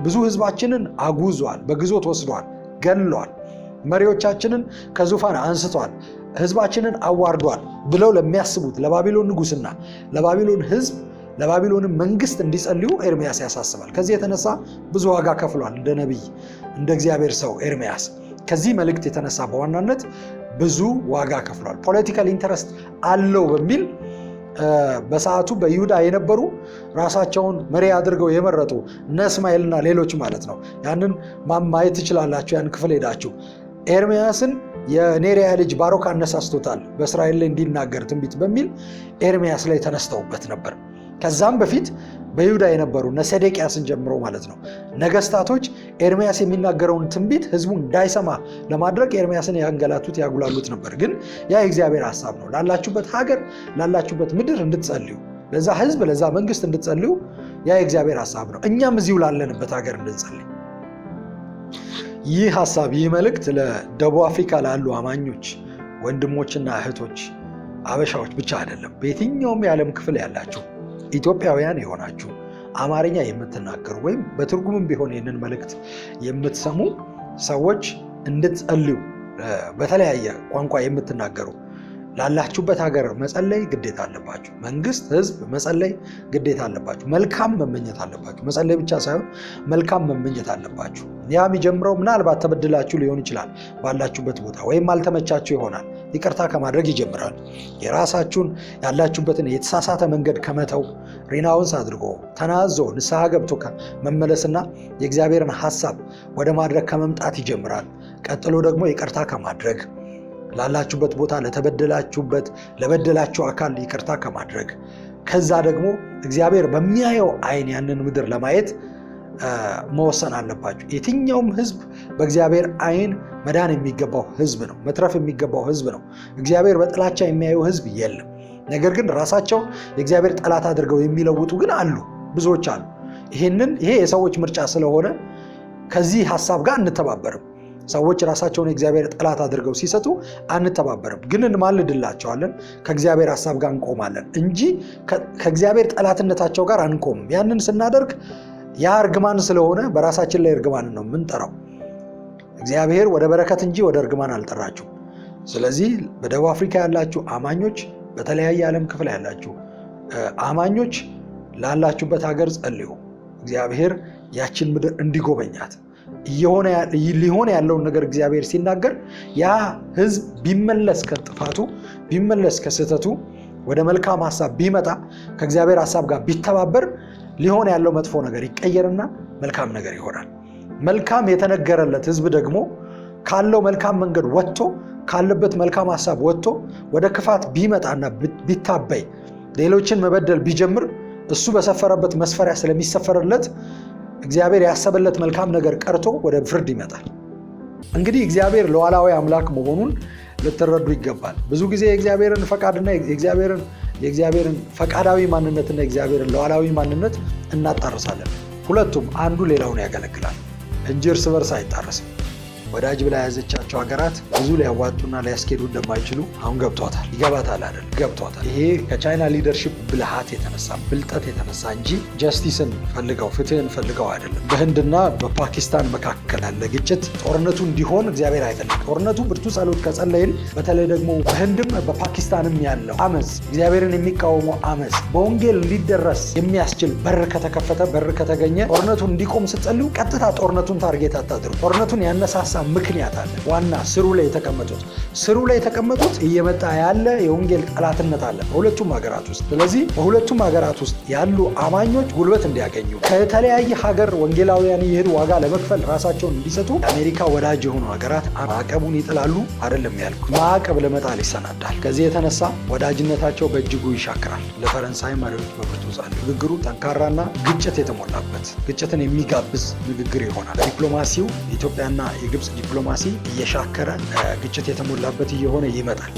ብዙ ህዝባችንን አጉዟል፣ በግዞት ወስዷል፣ ገሏል፣ መሪዎቻችንን ከዙፋን አንስቷል፣ ህዝባችንን አዋርዷል ብለው ለሚያስቡት ለባቢሎን ንጉስና ለባቢሎን ህዝብ ለባቢሎን መንግስት እንዲጸልዩ ኤርምያስ ያሳስባል። ከዚህ የተነሳ ብዙ ዋጋ ከፍሏል። እንደ ነቢይ እንደ እግዚአብሔር ሰው ኤርምያስ ከዚህ መልእክት የተነሳ በዋናነት ብዙ ዋጋ ከፍሏል። ፖለቲካል ኢንተረስት አለው በሚል በሰዓቱ በይሁዳ የነበሩ ራሳቸውን መሪ አድርገው የመረጡ እነ እስማኤልና ሌሎች ማለት ነው። ያንን ማየት ትችላላችሁ። ያን ክፍል ሄዳችሁ ኤርምያስን የኔሪያ ልጅ ባሮክ አነሳስቶታል በእስራኤል ላይ እንዲናገር ትንቢት በሚል ኤርምያስ ላይ ተነስተውበት ነበር። ከዛም በፊት በይሁዳ የነበሩ እነ ሴዴቅያስን ጀምሮ ማለት ነው ነገስታቶች ኤርምያስ የሚናገረውን ትንቢት ህዝቡ እንዳይሰማ ለማድረግ ኤርምያስን ያንገላቱት ያጉላሉት ነበር። ግን ያ የእግዚአብሔር ሐሳብ ነው። ላላችሁበት ሀገር ላላችሁበት ምድር እንድትጸልዩ፣ ለዛ ህዝብ ለዛ መንግስት እንድትጸልዩ ያ የእግዚአብሔር ሐሳብ ነው። እኛም እዚሁ ላለንበት ሀገር እንድንጸልይ ይህ ሐሳብ ይህ መልእክት ለደቡብ አፍሪካ ላሉ አማኞች ወንድሞችና እህቶች አበሻዎች ብቻ አይደለም። በየትኛውም የዓለም ክፍል ያላችሁ ኢትዮጵያውያን የሆናችሁ አማርኛ የምትናገሩ ወይም በትርጉምም ቢሆን ይህንን መልእክት የምትሰሙ ሰዎች እንድትጸልዩ፣ በተለያየ ቋንቋ የምትናገሩ ላላችሁበት ሀገር መጸለይ ግዴታ አለባችሁ። መንግስት፣ ህዝብ መጸለይ ግዴታ አለባችሁ። መልካም መመኘት አለባችሁ። መጸለይ ብቻ ሳይሆን መልካም መመኘት አለባችሁ። ያ የሚጀምረው ምናልባት ተበድላችሁ ሊሆን ይችላል ባላችሁበት ቦታ፣ ወይም አልተመቻችሁ ይሆናል። ይቅርታ ከማድረግ ይጀምራል። የራሳችሁን ያላችሁበትን የተሳሳተ መንገድ ከመተው ሪናውንስ አድርጎ ተናዞ ንስሐ ገብቶ መመለስና የእግዚአብሔርን ሐሳብ ወደ ማድረግ ከመምጣት ይጀምራል። ቀጥሎ ደግሞ ይቅርታ ከማድረግ ላላችሁበት ቦታ ለበደላችሁ አካል ይቅርታ ከማድረግ፣ ከዛ ደግሞ እግዚአብሔር በሚያየው አይን ያንን ምድር ለማየት መወሰን አለባችሁ። የትኛውም ህዝብ በእግዚአብሔር አይን መዳን የሚገባው ህዝብ ነው። መትረፍ የሚገባው ህዝብ ነው። እግዚአብሔር በጥላቻ የሚያየው ህዝብ የለም። ነገር ግን ራሳቸው የእግዚአብሔር ጠላት አድርገው የሚለውጡ ግን አሉ፣ ብዙዎች አሉ። ይሄ የሰዎች ምርጫ ስለሆነ ከዚህ ሐሳብ ጋር አንተባበርም። ሰዎች ራሳቸውን የእግዚአብሔር ጠላት አድርገው ሲሰጡ አንተባበርም፣ ግን እንማልድላቸዋለን። ከእግዚአብሔር ሐሳብ ጋር እንቆማለን እንጂ ከእግዚአብሔር ጠላትነታቸው ጋር አንቆምም። ያንን ስናደርግ ያ እርግማን ስለሆነ በራሳችን ላይ እርግማን ነው የምንጠራው። እግዚአብሔር ወደ በረከት እንጂ ወደ እርግማን አልጠራችሁም። ስለዚህ በደቡብ አፍሪካ ያላችሁ አማኞች በተለያየ ዓለም ክፍል ያላችሁ አማኞች ላላችሁበት ሀገር ጸልዩ። እግዚአብሔር ያችን ምድር እንዲጎበኛት ሊሆን ያለውን ነገር እግዚአብሔር ሲናገር ያ ህዝብ ቢመለስ ከጥፋቱ ቢመለስ ከስህተቱ ወደ መልካም ሐሳብ ቢመጣ ከእግዚአብሔር ሐሳብ ጋር ቢተባበር ሊሆን ያለው መጥፎ ነገር ይቀየርና መልካም ነገር ይሆናል። መልካም የተነገረለት ህዝብ ደግሞ ካለው መልካም መንገድ ወጥቶ ካለበት መልካም ሐሳብ ወጥቶ ወደ ክፋት ቢመጣና ቢታበይ ሌሎችን መበደል ቢጀምር እሱ በሰፈረበት መስፈሪያ ስለሚሰፈርለት እግዚአብሔር ያሰበለት መልካም ነገር ቀርቶ ወደ ፍርድ ይመጣል። እንግዲህ እግዚአብሔር ሉዓላዊ አምላክ መሆኑን ልትረዱ ይገባል። ብዙ ጊዜ የእግዚአብሔርን ፈቃድና የእግዚአብሔርን ፈቃዳዊ ማንነትና የእግዚአብሔርን ሉዓላዊ ማንነት እናጣርሳለን። ሁለቱም አንዱ ሌላውን ያገለግላል እንጂ እርስ በርስ አይጣረስም። ወዳጅ ብላ ያዘቻቸው ሀገራት ብዙ ሊያዋጡና ሊያስኬዱ እንደማይችሉ አሁን ገብቷታል። ይገባታል አይደል? ገብቷታል። ይሄ ከቻይና ሊደርሺፕ ብልሃት የተነሳ ብልጠት የተነሳ እንጂ ጀስቲስን ፈልገው ፍትህን ፈልገው አይደለም። በህንድና በፓኪስታን መካከል ያለ ግጭት ጦርነቱ እንዲሆን እግዚአብሔር አይፈልግም። ጦርነቱ ብርቱ ጸሎት ከጸለይን፣ በተለይ ደግሞ በህንድም በፓኪስታንም ያለው አመፅ፣ እግዚአብሔርን የሚቃወመው አመፅ በወንጌል ሊደረስ የሚያስችል በር ከተከፈተ በር ከተገኘ ጦርነቱ እንዲቆም ስትጸልዩ ቀጥታ ጦርነቱን ታርጌት አታድርጉ። ጦርነቱን ያነሳሳ ምክንያት አለ። ዋና ስሩ ላይ የተቀመጡት እየመጣ ያለ የወንጌል ጠላትነት አለ በሁለቱም ሀገራት ውስጥ። ስለዚህ በሁለቱም ሀገራት ውስጥ ያሉ አማኞች ጉልበት እንዲያገኙ ከተለያየ ሀገር ወንጌላውያን እየሄዱ ዋጋ ለመክፈል ራሳቸውን እንዲሰጡ የአሜሪካ ወዳጅ የሆኑ ሀገራት ማዕቀቡን ይጥላሉ አይደለም ያልኩት፣ ማዕቀብ ለመጣል ይሰናዳል። ከዚህ የተነሳ ወዳጅነታቸው በእጅጉ ይሻክራል። ለፈረንሳይ መሪዎች በብርቱ ጸልዩ። ንግግሩ ጠንካራና ግጭት የተሞላበት ግጭትን የሚጋብዝ ንግግር ይሆናል። ዲፕሎማሲው የኢትዮጵያና የግብፅ ዲፕሎማሲ እየሻከረ ግጭት የተሞላበት እየሆነ ይመጣል።